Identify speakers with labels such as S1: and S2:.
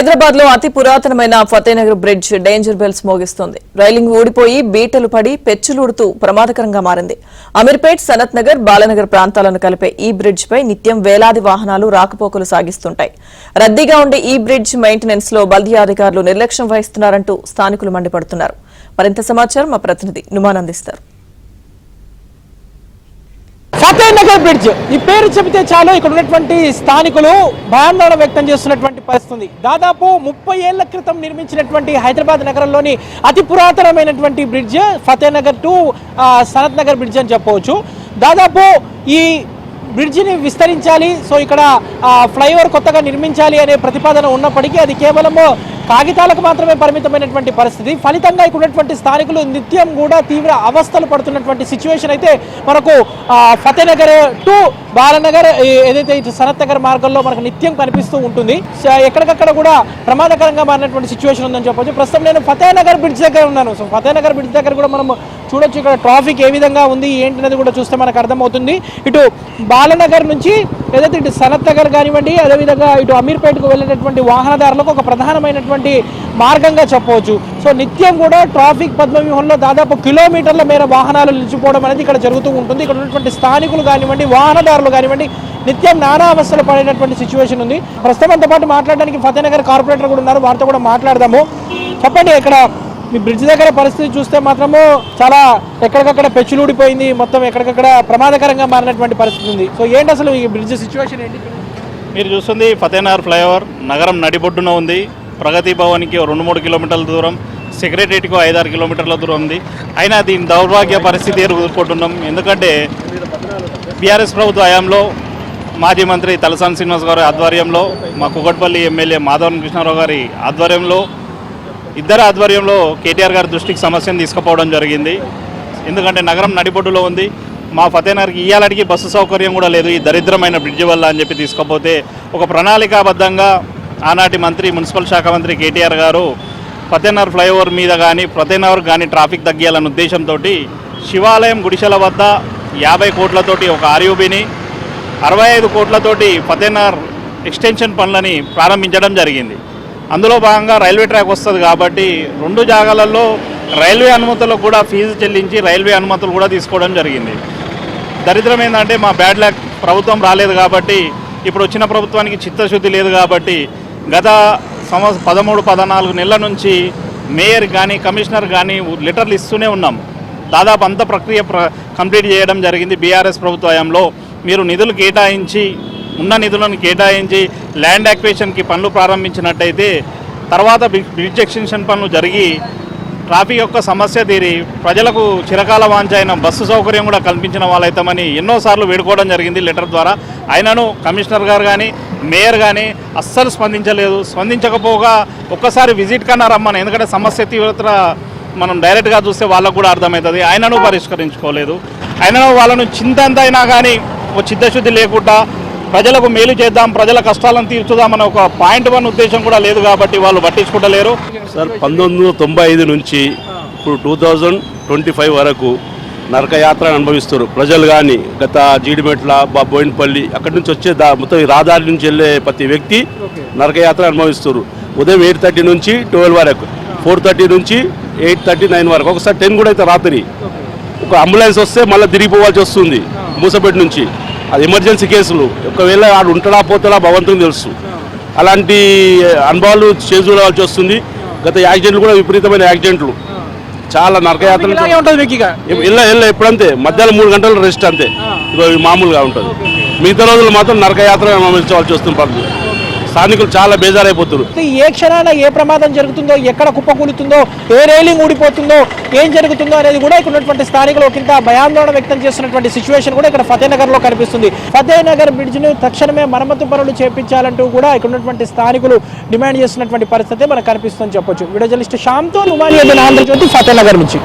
S1: హైదరాబాద్ లో అతి పురాతనమైన ఫతేనగర్ బ్రిడ్జ్ డేంజర్ బెల్స్ మోగిస్తోంది. రైలింగ్ ఊడిపోయి బీటలు పడి పెచ్చులుడుతూ ప్రమాదకరంగా మారింది. అమీర్పేట్, సనత్ నగర్, బాలనగర్ ప్రాంతాలను కలిపే ఈ బ్రిడ్జ్ పై నిత్యం వేలాది వాహనాలు రాకపోకలు సాగిస్తుంటాయి. రద్దీగా ఉండే ఈ బ్రిడ్జ్ మెయింటెనెన్స్ లో బల్దియా అధికారులు నిర్లక్ష్యం వహిస్తున్నారంటూ స్థానికులు మండిపడుతున్నారు. మరింత సమాచారం మా ప్రతినిధి నుమాన్ అందిస్తారు.
S2: ఫతేనగర్ బ్రిడ్జ్ ఈ పేరు చెబితే చాలు ఇక్కడ ఉన్నటువంటి స్థానికులు భయాందోళన వ్యక్తం చేస్తున్నటువంటి పరిస్థితి. దాదాపు 30 ఏళ్ల క్రితం నిర్మించినటువంటి హైదరాబాద్ నగరంలోని అతి పురాతనమైనటువంటి bridge Fatehnagar to Sanath Nagar bridge అని చెప్పవచ్చు. దాదాపు ఈ బ్రిడ్జిని విస్తరించాలి, సో ఇక్కడ ఫ్లైఓవర్ కొత్తగా నిర్మించాలి అనే ప్రతిపాదన ఉన్నప్పటికీ అది కేవలము కాగితాలకు మాత్రమే పరిమితమైనటువంటి పరిస్థితి. ఫలితంగా ఇక్కడ ఉన్నటువంటి స్థానికులు నిత్యం కూడా తీవ్ర అవస్థలు పడుతున్నటువంటి సిచ్యువేషన్ అయితే మనకు ఫతేనగర్ టు బాలనగర్ ఏదైతే ఇటు సనత్ నగర్ మార్గంలో మనకు నిత్యం కనిపిస్తూ ఉంటుంది. ఎక్కడికక్కడ కూడా ప్రమాదకరంగా మారినటువంటి సిచ్యువేషన్ ఉందని చెప్పొచ్చు. ప్రస్తుతం నేను ఫతేనగర్ బ్రిడ్జ్ దగ్గర ఉన్నాను. సో ఫతేనగర్ బ్రిడ్జ్ దగ్గర కూడా మనం చూడొచ్చు ఇక్కడ ట్రాఫిక్ ఏ విధంగా ఉంది ఏంటనేది కూడా చూస్తే మనకు అర్థమవుతుంది. ఇటు బాలనగర్ నుంచి ఏదైతే ఇటు సనత్ నగర్ కానివ్వండి, అదేవిధంగా ఇటు అమీర్పేట్కు వెళ్ళేటటువంటి వాహనదారులకు ఒక ప్రధానమైనటువంటి మార్గంగా చెప్పవచ్చు. సో నిత్యం కూడా ట్రాఫిక్ పద్మవ్యూహంలో దాదాపు కిలోమీటర్ల మేర వాహనాలు నిలిచిపోవడం అనేది ఇక్కడ జరుగుతూ ఉంటుంది. ఇక్కడ ఉన్నటువంటి స్థానికులు కానివ్వండి, వాహనదారులు కానివ్వండి నిత్యం నానా అవస్థలు పడేటటువంటి సిచ్యువేషన్ ఉంది. ప్రస్తుతంతో పాటు మాట్లాడడానికి ఫతేనగర్ కార్పొరేటర్ కూడా ఉన్నారు, వారితో కూడా మాట్లాడదాము. చెప్పండి, ఇక్కడ మీ బ్రిడ్జ్ దగ్గర పరిస్థితి చూస్తే మాత్రము చాలా ఎక్కడికక్కడ పెచ్చులూడిపోయింది, మొత్తం ఎక్కడికక్కడ ప్రమాదకరంగా మారినటువంటి పరిస్థితి ఉంది. సో ఏంటి అసలు ఈ బ్రిడ్జ్ సిచ్యువేషన్ ఏంటి?
S3: మీరు చూస్తుంది ఫతేనగర్ ఫ్లైఓవర్ నగరం నడిబొడ్డున ఉంది. ప్రగతి భవన్కి 2-3 కిలోమీటర్ల దూరం, సెక్రటరియట్కు 5-6 కిలోమీటర్ల దూరం ఉంది. అయినా దీని దౌర్భాగ్య పరిస్థితి ఎదుర్కొంటున్నాం. ఎందుకంటే బీఆర్ఎస్ ప్రభుత్వ హయాంలో మాజీ మంత్రి తలసాని శ్రీనివాస్ గారి ఆధ్వర్యంలో, మా కుకట్పల్లి ఎమ్మెల్యే మాధవన్ కృష్ణారావు గారి ఆధ్వర్యంలో, ఇద్దరు ఆధ్వర్యంలో కేటీఆర్ గారి దృష్టికి సమస్యను తీసుకుపోవడం జరిగింది. ఎందుకంటే నగరం నడిబొడ్డులో ఉంది. మా ఫతేనగర్కి ఇయ్యాలడికి బస్సు సౌకర్యం కూడా లేదు ఈ దరిద్రమైన బ్రిడ్జ్ వల్ల అని చెప్పి తీసుకపోతే ఒక ప్రణాళికాబద్ధంగా ఆనాటి మంత్రి, మున్సిపల్ శాఖ మంత్రి కేటీఆర్ గారు ఫతేనగర్ ఫ్లైఓవర్ మీద కానీ ఫతేనగర్ కానీ ట్రాఫిక్ తగ్గియాలన్న ఉద్దేశంతో శివాలయం గుడిసెల వద్ద 50 కోట్లతోటి ఒక ఆర్యూబీని, 65 కోట్లతోటి ఫతేనగర్ ఎక్స్టెన్షన్ పనులని ప్రారంభించడం జరిగింది. అందులో భాగంగా రైల్వే ట్రాక్ వస్తుంది కాబట్టి 2 జాగాలలో రైల్వే అనుమతులకు కూడా ఫీజు చెల్లించి రైల్వే అనుమతులు కూడా తీసుకోవడం జరిగింది. దరిద్రం ఏంటంటే మా బ్యాడ్ లక్, ప్రభుత్వం రాలేదు కాబట్టి, ఇప్పుడు వచ్చిన ప్రభుత్వానికి చిత్తశుద్ధి లేదు కాబట్టి గత 13-14 నెలల నుంచి మేయర్ కానీ కమిషనర్ కానీ లెటర్లు ఇస్తూనే ఉన్నాం. దాదాపు అంత ప్రక్రియ కంప్లీట్ చేయడం జరిగింది. బీఆర్ఎస్ ప్రభుత్వ హయాంలో మీరు నిధులు కేటాయించి, ఉన్న నిధులను కేటాయించి ల్యాండ్ యాక్విజిషన్కి పనులు ప్రారంభించినట్టయితే తర్వాత బ్రిడ్జ్ ఎక్స్టెన్షన్ పనులు జరిగి ట్రాఫిక్ యొక్క సమస్య తీరి ప్రజలకు చిరకాల వాంఛ అయిన బస్సు సౌకర్యం కూడా కల్పించిన వాళ్ళైతామని ఎన్నోసార్లు వేడుకోవడం జరిగింది లెటర్ ద్వారా. అయినను కమిషనర్ గారు కానీ మేయర్ కానీ అస్సలు స్పందించలేదు. స్పందించకపోగా ఒక్కసారి విజిట్ కన్నా రమ్మని, ఎందుకంటే సమస్య తీవ్రత మనం డైరెక్ట్గా చూస్తే వాళ్ళకు కూడా అర్థమవుతుంది. ఆయనను పరిష్కరించుకోలేదు. ఆయనను వాళ్ళను చింతంత అయినా కానీ ఒక చిత్తశుద్ధి లేకుండా ప్రజలకు మేలు చేద్దాం, ప్రజల కష్టాలను తీర్చుదామని ఒక .1 ఉద్దేశం కూడా లేదు కాబట్టి వాళ్ళు పట్టించుకుంటలేరు.
S4: సార్ 1995 నుంచి ఇప్పుడు 2025 వరకు నరకయాత్ర అనుభవిస్తారు ప్రజలు. కానీ గత జీడిమెట్ల, బోయినపల్లి అక్కడి నుంచి వచ్చే మొత్తం రహదారి నుంచి వెళ్ళే ప్రతి వ్యక్తి నరకయాత్ర అనుభవిస్తారు. ఉదయం 8:30 నుంచి 12 వరకు, 4:30 నుంచి 8:30-9 వరకు, ఒకసారి 10 కూడా అయితే రాత్రి. ఒక అంబులెన్స్ వస్తే మళ్ళీ తిరిగిపోవాల్సి వస్తుంది మూసపేట నుంచి. అది ఎమర్జెన్సీ కేసులు, ఒకవేళ వాడు ఉంటాడా పోతాడా భగవంతుని తెలుసు. అలాంటి అనుభవాలు చూడాల్సి వస్తుంది. గత యాక్సిడెంట్లు కూడా విపరీతమైన యాక్సిడెంట్లు, చాలా నరకయాత్ర ఎప్పుడంతే మధ్యాహ్నం 3 గంటలు రెస్ట్ అంతే, మామూలుగా ఉంటుంది. మిగతా రోజులు మాత్రం నరకయాత్ర అనుభవించవలసి వస్తుంది. స్థానికులు చాలా బేజారైపోతున్నారు.
S2: ఏ క్షణాన ఏ ప్రమాదం జరుగుతుందో, ఎక్కడ కుప్పకూలుతుందో, ఏ రైలింగ్ ఊడిపోతుందో, ఏం జరుగుతుందో అనేది కూడా ఇక్కడ ఉన్నటువంటి స్థానికులు ఒకంత భయాందోళన వ్యక్తం చేస్తున్నటువంటి సిచ్యువేషన్ కూడా ఇక్కడ ఫతేనగర్లో కనిపిస్తుంది. ఫతేనగర్ బ్రిడ్జ్ను తక్షణమే మరమ్మతు పనులు చేపించాలంటూ కూడా ఇక్కడ ఉన్నటువంటి స్థానికులు డిమాండ్ చేస్తున్నటువంటి పరిస్థితి మనకు కనిపిస్తుందని చెప్పొచ్చు. వీడియో జర్నలిస్ట్ శ్యామ్తో నుమాన్, ఆంధ్రజ్యోతి, ఫతేనగర్ నుంచి.